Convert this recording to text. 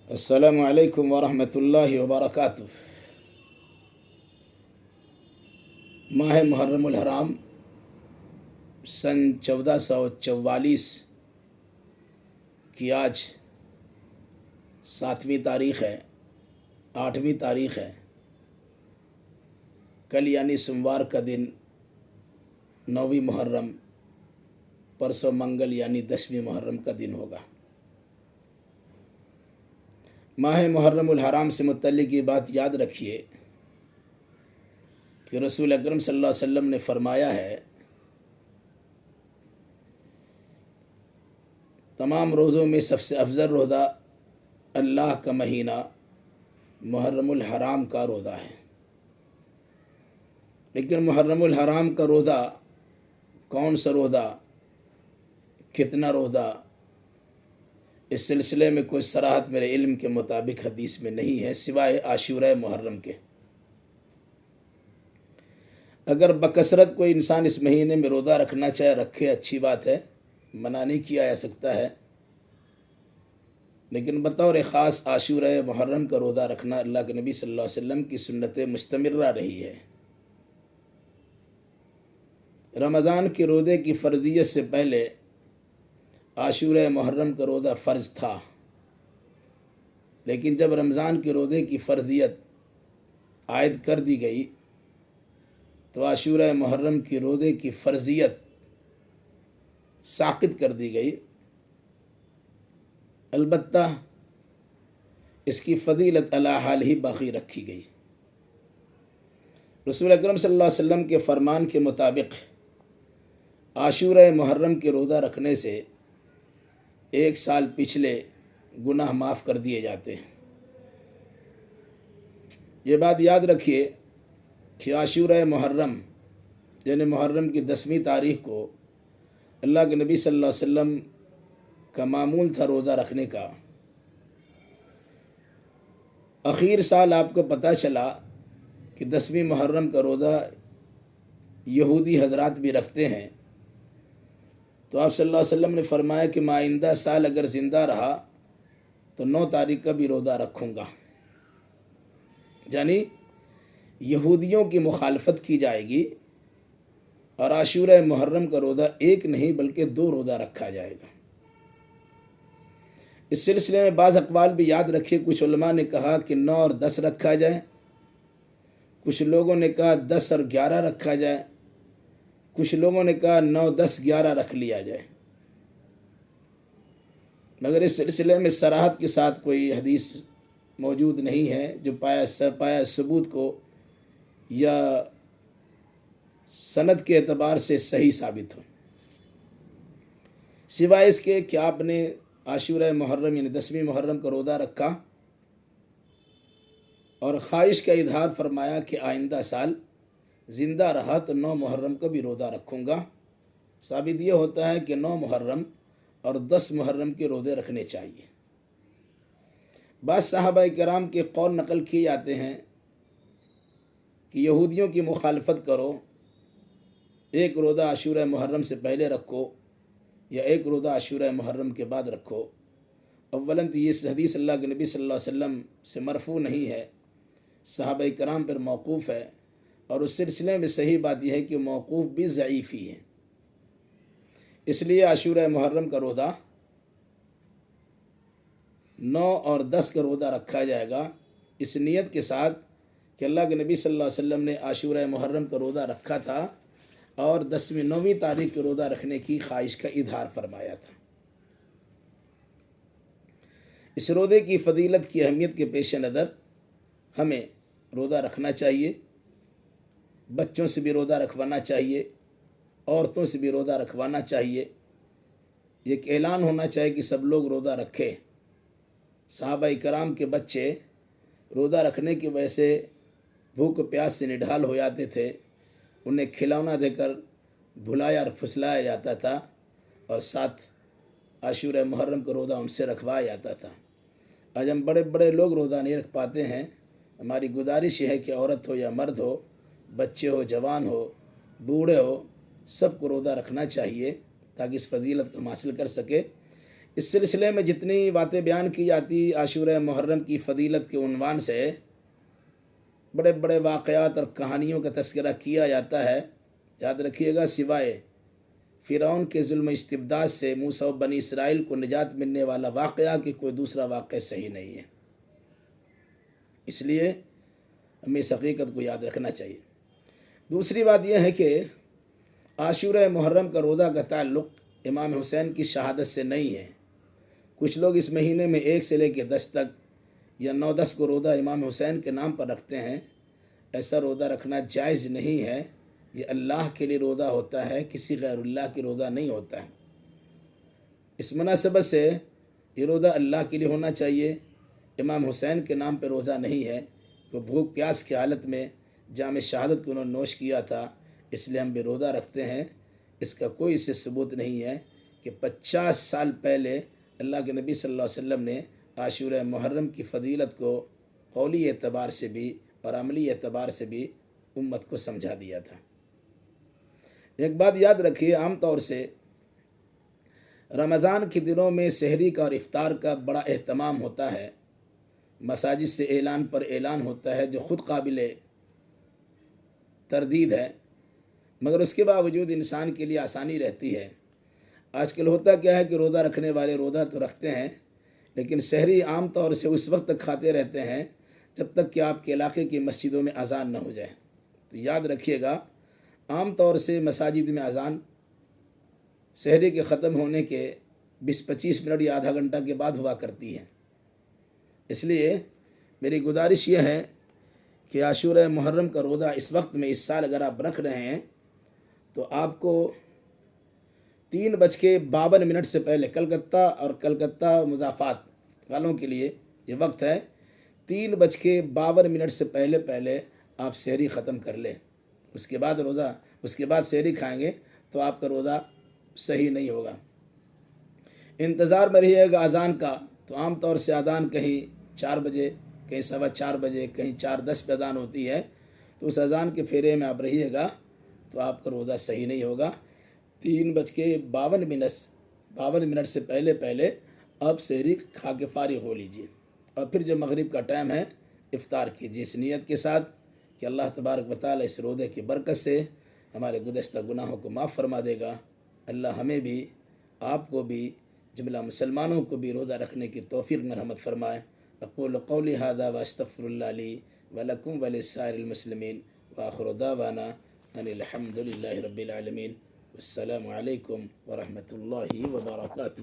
السلام علیکم ورحمۃ اللہ وبرکاتہ۔ ماہ محرم الحرام سن 1444 کی آج 7ویں تاریخ ہے، 8ویں تاریخ ہے۔ کل یعنی سوموار کا دن 9ویں محرم، پرسوں منگل یعنی 10ویں محرم کا دن ہوگا۔ ماہ محرم الحرام سے متعلق یہ بات یاد رکھیے کہ رسول اکرم صلی اللہ علیہ وسلم نے فرمایا ہے، تمام روزوں میں سب سے افضل روزہ اللہ کا مہینہ محرم الحرام کا روزہ ہے۔ لیکن محرم الحرام کا روزہ کون سا روزہ، کتنا روزہ، اس سلسلے میں کوئی صراحت میرے علم کے مطابق حدیث میں نہیں ہے، سوائے عاشورہ محرم کے۔ اگر بکثرت کوئی انسان اس مہینے میں روزہ رکھنا چاہے رکھے، اچھی بات ہے، منع نہیں کیا جا سکتا ہے، لیکن بطور خاص عاشورہ محرم کا روزہ رکھنا اللہ کے نبی صلی اللہ علیہ وسلم کی سنت مستمرہ رہی ہے۔ رمضان کے روزے کی فرضیت سے پہلے عاشورہ محرم کا روزہ فرض تھا، لیکن جب رمضان کے روزے کی فرضیت عائد کر دی گئی تو عاشورہ محرم کے روزے کی فرضیت ساقط کر دی گئی۔ البتہ اس کی فضیلت علی حال ہی باقی رکھی گئی۔ رسول اکرم صلی اللہ علیہ وسلم کے فرمان کے مطابق عاشورہ محرم کے روزہ رکھنے سے 1 سال پچھلے گناہ معاف کر دیے جاتے ہیں۔ یہ بات یاد رکھیے کہ عاشورہ محرم یعنی محرم کی 10ویں تاریخ کو اللہ کے نبی صلی اللہ علیہ وسلم کا معمول تھا روزہ رکھنے کا۔ اخیر سال آپ کو پتہ چلا کہ 10ویں محرم کا روزہ یہودی حضرات بھی رکھتے ہیں، تو آپ صلی اللہ علیہ وسلم نے فرمایا کہ میں آئندہ سال اگر زندہ رہا تو 9 تاریخ کا بھی روزہ رکھوں گا۔ یعنی یہودیوں کی مخالفت کی جائے گی اور عاشورہ محرم کا روزہ 1 نہیں بلکہ 2 روزہ رکھا جائے گا۔ اس سلسلے میں بعض اقوال بھی یاد رکھے، کچھ علماء نے کہا کہ 9 اور 10 رکھا جائے، کچھ لوگوں نے کہا 10 اور 11 رکھا جائے، کچھ لوگوں نے کہا 9، 10، 11 رکھ لیا جائے۔ مگر اس سلسلے میں صراحت کے ساتھ کوئی حدیث موجود نہیں ہے جو پایا ثبوت کو یا سند کے اعتبار سے صحیح ثابت ہو، سوائے اس کے کہ آپ نے عاشورہ محرم یعنی 10ویں محرم کا روزہ رکھا اور خواہش کا اظہار فرمایا کہ آئندہ سال زندہ رہا تو 9 محرم کا بھی روزہ رکھوں گا۔ ثابت یہ ہوتا ہے کہ 9 محرم اور 10 محرم کے روزے رکھنے چاہیے۔ بعض صحابہ کرام کے قول نقل کیے جاتے ہیں کہ یہودیوں کی مخالفت کرو، 1 روزہ عاشورہ محرم سے پہلے رکھو یا 1 روزہ عاشورہ محرم کے بعد رکھو۔ اولاً تو یہ حدیث اللہ کے نبی صلی اللہ علیہ وسلم سے مرفوع نہیں ہے، صحابہ کرام پر موقوف ہے، اور اس سلسلے میں صحیح بات یہ ہے کہ موقوف بھی ضعیف ہی ہے۔ اس لیے عاشورہ محرم کا روزہ 9 اور 10 کا روزہ رکھا جائے گا، اس نیت کے ساتھ کہ اللہ کے نبی صلی اللہ علیہ وسلم نے عاشورہ محرم کا روزہ رکھا تھا اور 9ویں تاریخ کے روزہ رکھنے کی خواہش کا اظہار فرمایا تھا۔ اس روزے کی فضیلت کی اہمیت کے پیش نظر ہمیں روزہ رکھنا چاہیے، بچوں سے بھی روزہ رکھوانا چاہیے، عورتوں سے بھی روزہ رکھوانا چاہیے۔ یہ ایک اعلان ہونا چاہیے کہ سب لوگ روزہ رکھیں۔ صحابہ کرام کے بچے روزہ رکھنے کی وجہ سے بھوک پیاس سے نڈھال ہو جاتے تھے، انہیں کھلونا دے کر بھلایا اور پھسلایا جاتا تھا، اور ساتھ عاشورہ محرم کا روزہ ان سے رکھوایا جاتا تھا۔ آج ہم بڑے بڑے لوگ روزہ نہیں رکھ پاتے ہیں۔ ہماری گزارش ہے کہ عورت ہو یا مرد ہو، بچے ہو، جوان ہو، بوڑھے ہو، سب کو روزہ رکھنا چاہیے تاکہ اس فضیلت کو ہم حاصل کر سکے۔ اس سلسلے میں جتنی باتیں بیان کی جاتی عاشورہ محرم کی فضیلت کے عنوان سے بڑے بڑے واقعات اور کہانیوں کا تذکرہ کیا جاتا ہے، یاد رکھیے گا سوائے فرعون کے ظلم و استبداد سے موسیٰ و بنی اسرائیل کو نجات ملنے والا واقعہ کہ کوئی دوسرا واقعہ صحیح نہیں ہے۔ اس لیے ہمیں اس حقیقت کو یاد رکھنا چاہیے۔ دوسری بات یہ ہے کہ عاشورہ محرم کا روزہ کا تعلق امام حسین کی شہادت سے نہیں ہے۔ کچھ لوگ اس مہینے میں 1 سے لے کے 10 تک یا 9-10 کو روزہ امام حسین کے نام پر رکھتے ہیں۔ ایسا روزہ رکھنا جائز نہیں ہے۔ یہ اللہ کے لیے روزہ ہوتا ہے، کسی غیر اللہ کی روزہ نہیں ہوتا ہے۔ اس مناسبت سے یہ روزہ اللہ کے لیے ہونا چاہیے، امام حسین کے نام پہ روزہ نہیں ہے۔ وہ بھوک پیاس کی حالت میں جام شہادت کو انہوں نے نوش کیا تھا، اس لیے ہم بھی روزہ رکھتے ہیں۔ اس کا کوئی اس سے ثبوت نہیں ہے کہ 50 سال پہلے اللہ کے نبی صلی اللہ علیہ وسلم نے عاشورہ محرم کی فضیلت کو قولی اعتبار سے بھی اور عملی اعتبار سے بھی امت کو سمجھا دیا تھا۔ ایک بات یاد رکھیے، عام طور سے رمضان کے دنوں میں سحری کا اور افطار کا بڑا اہتمام ہوتا ہے، مساجد سے اعلان پر اعلان ہوتا ہے جو خود قابل تردید ہے، مگر اس کے باوجود انسان کے لیے آسانی رہتی ہے۔ آج کل ہوتا کیا ہے کہ روزہ رکھنے والے روزہ تو رکھتے ہیں، لیکن سحری عام طور سے اس وقت تک کھاتے رہتے ہیں جب تک کہ آپ کے علاقے کی مسجدوں میں اذان نہ ہو جائے۔ تو یاد رکھیے گا، عام طور سے مساجد میں اذان سحری کے ختم ہونے کے 20-25 منٹ یا آدھا گھنٹہ کے بعد ہوا کرتی ہے۔ اس لیے میری گزارش یہ ہے کہ عاشورہ محرم کا روزہ اس وقت میں اس سال اگر آپ رکھ رہے ہیں تو آپ کو 3:52 سے پہلے کلکتہ اور کلکتہ مضافات والوں کے لیے یہ وقت ہے، 3:52 سے پہلے آپ سحری ختم کر لیں۔ اس کے بعد سحری کھائیں گے تو آپ کا روزہ صحیح نہیں ہوگا۔ انتظار میں رہیے گا اذان کا، تو عام طور سے اذان کہیں 4 بجے، کہیں 4:15 بجے، کہیں 4:10 پہ اذان ہوتی ہے، تو اس اذان کے پھیرے میں آپ رہیے گا تو آپ کا روزہ صحیح نہیں ہوگا۔ 3:52 سے پہلے آپ سحری کھا کے فارغ ہو لیجیے، اور پھر جو مغرب کا ٹائم ہے افطار کیجیے اس نیت کے ساتھ کہ اللہ تبارک و تعالیٰ اس روزے کی برکت سے ہمارے گزشتہ گناہوں کو معاف فرما دے گا۔ اللہ ہمیں بھی، آپ کو بھی، جملہ مسلمانوں کو بھی روزہ رکھنے کی توفیق مرحمت فرمائے۔ اقول قولی ھذا واستغفر اللہ لی ولکم ولسائر المسلمین وآخر دعوانا ان الحمد للہ رب العالمین۔ السلام علیکم ورحمۃ اللہ وبرکاتہ۔